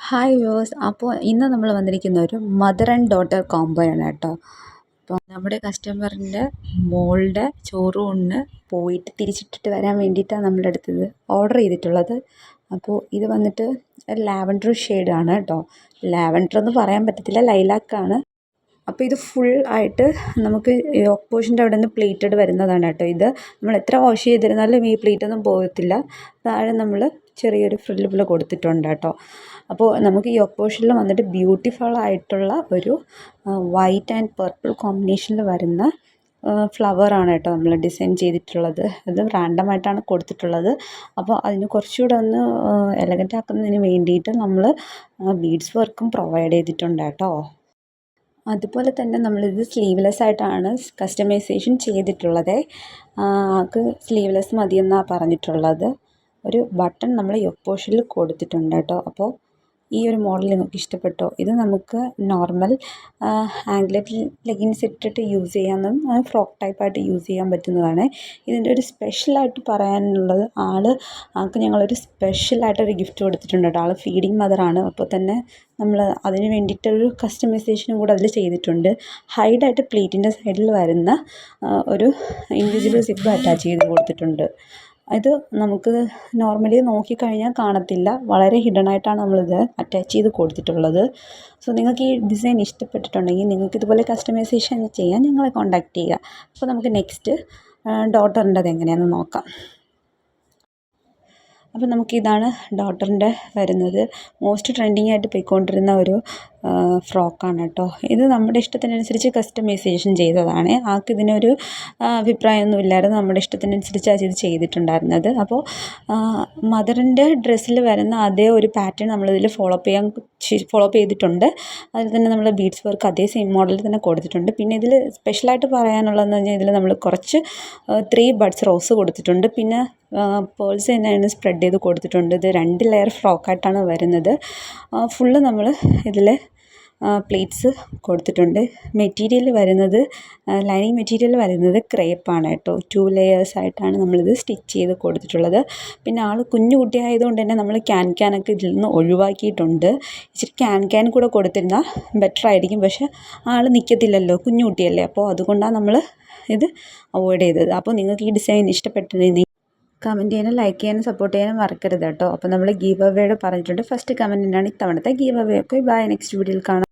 Hi viewers. അപ്പോൾ ഇന്ന് നമ്മൾ വന്നിരിക്കുന്ന ഒരു മദർ ആൻഡ് ഡോട്ടർ കോംബോയാണ് കേട്ടോ. അപ്പോൾ നമ്മുടെ കസ്റ്റമറിൻ്റെ മോളുടെ ചോറൂണിന് പോയിട്ട് തിരിച്ചിട്ടിട്ട് വരാൻ വേണ്ടിയിട്ടാണ് നമ്മുടെ അടുത്തത് ഓർഡർ ചെയ്തിട്ടുള്ളത്. അപ്പോൾ ഇത് വന്നിട്ട് ഒരു ലാവൻഡർ ഷെയ്ഡാണ് കേട്ടോ. ലാവൻഡർ എന്ന് പറയാൻ പറ്റത്തില്ല, ലൈലാക്കാണ്. അപ്പോൾ ഇത് ഫുൾ ആയിട്ട് നമുക്ക് യോക്ക് പോർഷൻ്റെ അവിടെ നിന്ന് പ്ലേറ്റഡ് വരുന്നതാണ് കേട്ടോ. ഇത് നമ്മൾ എത്ര വാഷ് ചെയ്തിരുന്നാലും ഈ പ്ലേറ്റൊന്നും പോകത്തില്ല. താഴെ നമ്മൾ ചെറിയൊരു ഫ്രില്ല് പോലെ കൊടുത്തിട്ടുണ്ട് കേട്ടോ. അപ്പോൾ നമുക്ക് ഈ യോക്ക് പോർഷനിൽ വന്നിട്ട് ബ്യൂട്ടിഫുൾ ആയിട്ടുള്ള ഒരു വൈറ്റ് ആൻഡ് പർപ്പിൾ കോമ്പിനേഷനിൽ വരുന്ന ഫ്ലവറാണ് കേട്ടോ നമ്മൾ ഡിസൈൻ ചെയ്തിട്ടുള്ളത്. അത് റാൻഡമായിട്ടാണ് കൊടുത്തിട്ടുള്ളത്. അപ്പോൾ അതിന് കുറച്ചുകൂടെ ഒന്ന് എലഗൻ്റ് ആക്കുന്നതിന് വേണ്ടിയിട്ട് നമ്മൾ ബീഡ്സ് വർക്കും പ്രൊവൈഡ് ചെയ്തിട്ടുണ്ട് കേട്ടോ. അതുപോലെ തന്നെ നമ്മളിത് സ്ലീവ്ലെസ് ആയിട്ടാണ് കസ്റ്റമൈസേഷൻ ചെയ്തിട്ടുള്ളത്. ആൾക്ക് സ്ലീവ്ലെസ് മതിയെന്നാണ് പറഞ്ഞിട്ടുള്ളത്. ഒരു ബട്ടൺ നമ്മൾ യോക്ക് പോർഷനിൽ കൊടുത്തിട്ടുണ്ട് കേട്ടോ. അപ്പോൾ ഈ ഒരു മോഡൽ നിങ്ങൾക്ക് ഇഷ്ടപ്പെട്ടോ? ഇത് നമുക്ക് നോർമൽ ആംഗ്ലറ്റ് ലെഗിൻസ് ഇട്ടിട്ട് യൂസ് ചെയ്യാനും ഫ്രോക്ക് ടൈപ്പായിട്ട് യൂസ് ചെയ്യാൻ പറ്റുന്നതാണ്. ഇതിൻ്റെ ഒരു സ്പെഷ്യലായിട്ട് പറയാനുള്ളത് ആൾക്ക് ഞങ്ങളൊരു സ്പെഷ്യലായിട്ടൊരു ഗിഫ്റ്റ് കൊടുത്തിട്ടുണ്ട് കേട്ടോ. ആൾ ഫീഡിങ് മദറാണ്. അപ്പോൾ തന്നെ നമ്മൾ അതിന് വേണ്ടിയിട്ടൊരു കസ്റ്റമൈസേഷനും കൂടെ അതിൽ ചെയ്തിട്ടുണ്ട്. ഹൈഡായിട്ട് പ്ലേറ്റിൻ്റെ സൈഡിൽ വരുന്ന ഒരു ഇൻവിസിബിൾ സിബ് അറ്റാച്ച് ചെയ്ത് കൊടുത്തിട്ടുണ്ട്. ഇത് നമുക്ക് നോർമലി നോക്കിക്കഴിഞ്ഞാൽ കാണത്തില്ല, വളരെ ഹിഡനായിട്ടാണ് നമ്മളിത് അറ്റാച്ച് ചെയ്ത് കൊടുത്തിട്ടുള്ളത്. സോ നിങ്ങൾക്ക് ഈ ഡിസൈൻ ഇഷ്ടപ്പെട്ടിട്ടുണ്ടെങ്കിൽ നിങ്ങൾക്ക് ഇതുപോലെ കസ്റ്റമൈസേഷൻ ചെയ്യാൻ ഞങ്ങളെ കോൺടാക്റ്റ് ചെയ്യുക. അപ്പോൾ നമുക്ക് നെക്സ്റ്റ് ഡോട്ടറിൻ്റെത് എങ്ങനെയാണെന്ന് നോക്കാം. അപ്പോൾ നമുക്കിതാണ് ഡോട്ടറിൻ്റെ വരുന്നത്. മോസ്റ്റ് ട്രെൻഡിങ് ആയിട്ട് പോയിക്കൊണ്ടിരുന്ന ഒരു ഫ്രോക്കാണ് കേട്ടോ. ഇത് നമ്മുടെ ഇഷ്ടത്തിനനുസരിച്ച് കസ്റ്റമൈസേഷൻ ചെയ്തതാണ്. ആൾക്കിതിനൊരു അഭിപ്രായമൊന്നും ഇല്ലായിരുന്നു. നമ്മുടെ ഇഷ്ടത്തിനനുസരിച്ചാണ് ഇത് ചെയ്തിട്ടുണ്ടായിരുന്നത്. അപ്പോൾ മദറിൻ്റെ ഡ്രസ്സിൽ വരുന്ന അതേ ഒരു പാറ്റേൺ നമ്മളിതിൽ ഫോളോ അപ്പ് ചെയ്തിട്ടുണ്ട്. അതിൽ തന്നെ നമ്മൾ ബീഡ്സ് വർക്ക് അതേ സെയിം മോഡലിൽ തന്നെ കൊടുത്തിട്ടുണ്ട്. പിന്നെ ഇതിൽ സ്പെഷ്യലായിട്ട് പറയാനുള്ളതെന്ന് പറഞ്ഞാൽ ഇതിൽ നമ്മൾ കുറച്ച് 3 ബഡ്സ് റോസ് കൊടുത്തിട്ടുണ്ട്. പിന്നെ പേൾസ് തന്നെയാണ് സ്പ്രെഡ് ചെയ്ത് കൊടുത്തിട്ടുണ്ട്. ഇത് 2 ലെയർ ഫ്രോക്കായിട്ടാണ് വരുന്നത്. ഫുള്ള് നമ്മൾ ഇതിൽ പ്ലേറ്റ്സ് കൊടുത്തിട്ടുണ്ട്. മെറ്റീരിയൽ വരുന്നത് ലൈനിങ് മെറ്റീരിയൽ വരുന്നത് ക്രേപ്പാണ് കേട്ടോ. 2 ലെയേഴ്സ് ആയിട്ടാണ് നമ്മളിത് സ്റ്റിച്ച് ചെയ്ത് കൊടുത്തിട്ടുള്ളത്. പിന്നെ ആൾ കുഞ്ഞു കുട്ടിയായതുകൊണ്ട് തന്നെ നമ്മൾ ക്യാനൊക്കെ ഇതിൽ നിന്ന് ഒഴിവാക്കിയിട്ടുണ്ട്. ഇച്ചിരി ക്യാൻ കൂടെ കൊടുത്തിരുന്നാൽ ബെറ്റർ ആയിരിക്കും. പക്ഷേ ആൾ നിൽക്കത്തില്ലല്ലോ, കുഞ്ഞു കുട്ടിയല്ലേ. അപ്പോൾ അതുകൊണ്ടാണ് നമ്മൾ ഇത് അവോയ്ഡ് ചെയ്തത്. അപ്പോൾ നിങ്ങൾക്ക് ഈ ഡിസൈൻ ഇഷ്ടപ്പെട്ടിരുന്നെങ്കിൽ കമൻറ്റ് ചെയ്യാനും ലൈക്ക് ചെയ്യാനും സപ്പോർട്ട് ചെയ്യാനും മറക്കരുത് കേട്ടോ. അപ്പോൾ നമ്മൾ ഗീവ് അവേയുടെ പറഞ്ഞിട്ടുണ്ട്. ഫസ്റ്റ് കമൻറ്റിനാണ് ഇത്തവണത്തെ give away. Okay, bye. Next വീഡിയോയിൽ കാണാം.